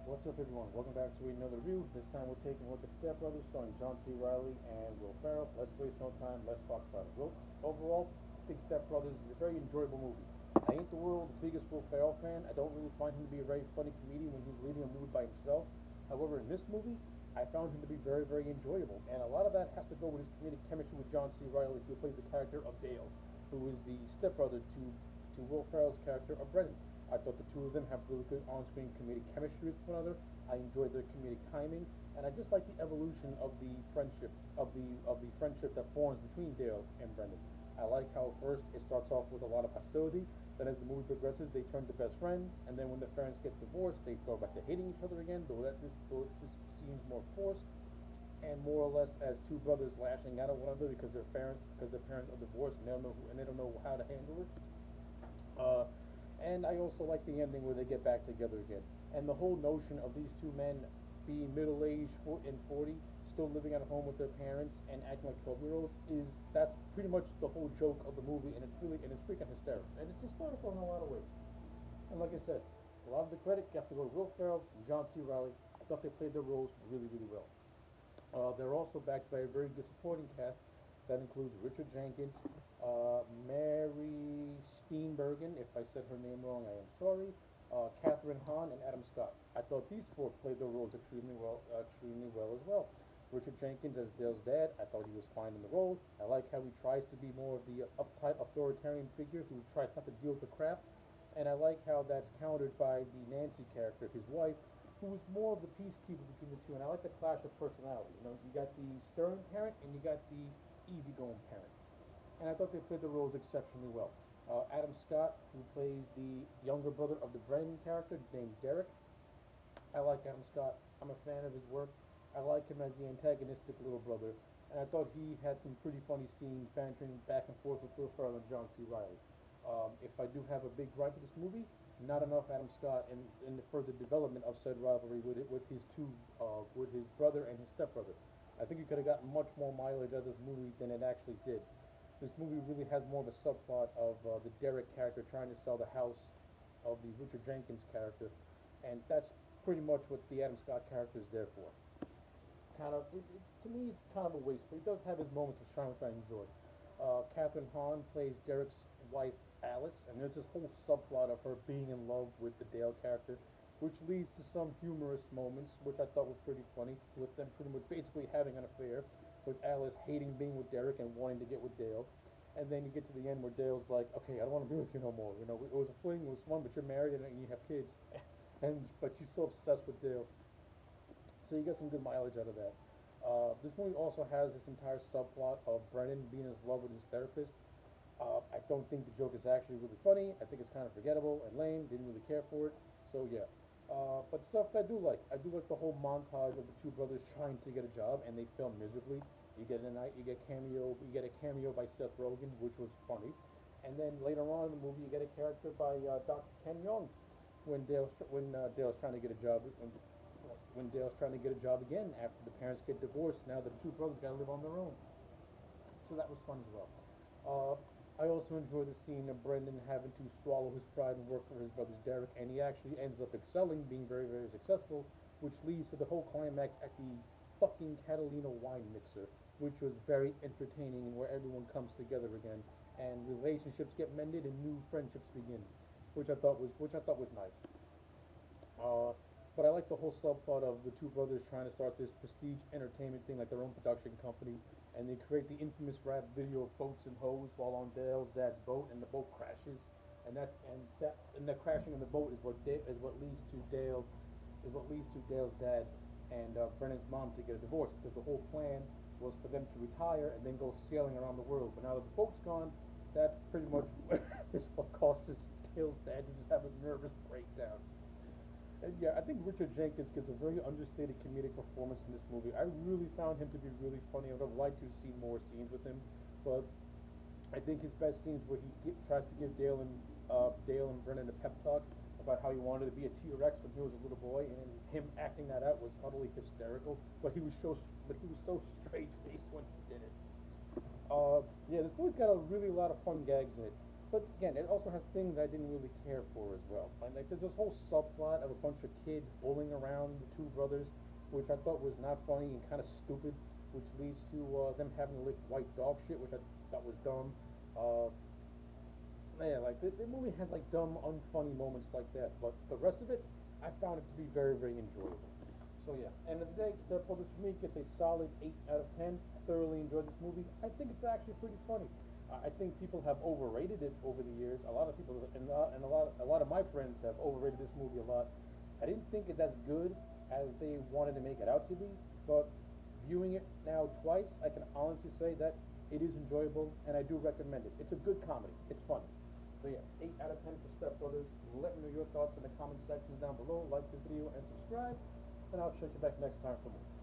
What's up, everyone? Welcome back to another review. This time we're taking a look at Step Brothers, starring John C. Reilly and Will Ferrell. Let's waste no time. Let's talk about it. Well, overall, I think Step Brothers is a very enjoyable movie. I ain't the world's biggest Will Ferrell fan. I don't really find him to be a very funny comedian when he's leading a movie by himself. However, in this movie, I found him to be very, very enjoyable, and a lot of that has to go with his comedic chemistry with John C. Reilly, who plays the character of Dale, who is the stepbrother to Will Ferrell's character of Brennan. I thought the two of them have really good on-screen comedic chemistry with one another. I enjoyed their comedic timing, and I just like the evolution of the friendship that forms between Dale and Brendan. I like how first it starts off with a lot of hostility, then as the movie progresses, they turn to best friends, and then when their parents get divorced, they go back to hating each other again. Though this seems more forced, and more or less as two brothers lashing out at one another because their parents are divorced and they don't know how to handle it. Uh, and I also like the ending where they get back together again. And the whole notion of these two men being middle aged and 40, still living at home with their parents and acting like 12-year-olds is that's pretty much the whole joke of the movie, and it's freaking hysterical, and it's hysterical in a lot of ways. And like I said, a lot of the credit gets to go to Will Ferrell and John C. Reilly. I thought they played their roles really, really well. They're also backed by a very good supporting cast that includes Richard Jenkins, Mary Steenburgen. If I said her name wrong, I am sorry. Catherine Hahn and Adam Scott. I thought these four played their roles extremely well as well. Richard Jenkins as Dale's dad, I thought he was fine in the role. I like how he tries to be more of the uptight authoritarian figure who tries not to deal with the crap, and I like how that's countered by the Nancy character, his wife, who is more of the peacekeeper between the two. And I like the clash of personality. You know, you got the stern parent and you got the easygoing parent. And I thought they played the roles exceptionally well. Adam Scott, who plays the younger brother of the Brennan character named Derek. I like Adam Scott. I'm a fan of his work. I like him as the antagonistic little brother, and I thought he had some pretty funny scenes bantering back and forth with Will Ferrell and John C. Reilly. If I do have a big gripe with this movie, not enough Adam Scott in the further development of said rivalry with his brother and his stepbrother. I think you could have gotten much more mileage out of this movie than it actually did. This movie really has more of a subplot of the Derek character trying to sell the house of the Richard Jenkins character, and that's pretty much what the Adam Scott character is there for. To me, it's kind of a waste, but he does have his moments of shine, which I enjoy. Catherine Hahn plays Derek's wife, Alice, and there's this whole subplot of her being in love with the Dale character, which leads to some humorous moments, which I thought was pretty funny, with them pretty much basically having an affair, with Alice hating being with Derek and wanting to get with Dale. And then you get to the end where Dale's like, okay, I don't want to be with you no more. You know, it was a fling, it was fun, but you're married and you have kids. But she's still obsessed with Dale. So you get some good mileage out of that. This movie also has this entire subplot of Brennan being in love with his therapist. I don't think the joke is actually really funny. I think it's kind of forgettable and lame. Didn't really care for it. So yeah. But stuff that I do like. I do like the whole montage of the two brothers trying to get a job, and they fail miserably. You get a cameo by Seth Rogen, which was funny, and then later on in the movie, you get a character by Dr. Ken Young when Dale's trying to get a job when Dale's trying to get a job again after the parents get divorced. Now the two brothers got to live on their own. So that was fun as well. Uh, I also enjoyed the scene of Brendan having to swallow his pride and work for his brother Derek, and he actually ends up excelling, being very, very successful, which leads to the whole climax at the fucking Catalina wine mixer, which was very entertaining and where everyone comes together again, and relationships get mended and new friendships begin, which I thought was nice. Uh, but I like the whole subplot of the two brothers trying to start this prestige entertainment thing, like their own production company, and they create the infamous rap video of boats and hoes while on Dale's dad's boat, and the boat crashes, and the crashing of the boat is what leads to Dale's dad and Brennan's mom to get a divorce, because the whole plan was for them to retire and then go sailing around the world. But now that the boat's gone, that pretty much is what causes Dale's dad to just have a nervous breakdown. And yeah, I think Richard Jenkins gives a very understated comedic performance in this movie. I really found him to be really funny. I would have liked to see more scenes with him, but I think his best scenes where tries to give Dale and Brennan a pep talk about how he wanted to be a T-Rex when he was a little boy, and him acting that out was utterly hysterical. But he was so straight faced when he did it. Yeah, this movie's got a really lot of fun gags in it. but again, it also has things I didn't really care for as well. Like there's this whole subplot of a bunch of kids bullying around the two brothers, which I thought was not funny and kind of stupid, which leads to them having to lick white dog shit, which I thought was dumb. Uh, yeah, like the movie has like dumb, unfunny moments like that, but the rest of it, I found it to be very, very enjoyable. So yeah, end of the day, Step Brothers for me gets a solid 8 out of 10. I thoroughly enjoyed this movie. I think it's actually pretty funny. I think people have overrated it over the years. A lot of people, and a lot of my friends have overrated this movie a lot. I didn't think it's as good as they wanted to make it out to be, but viewing it now twice, I can honestly say that it is enjoyable, and I do recommend it. It's a good comedy. It's funny. So yeah, 8 out of 10 for Step Brothers. Let me know your thoughts in the comment sections down below. Like the video and subscribe, and I'll check you back next time for more.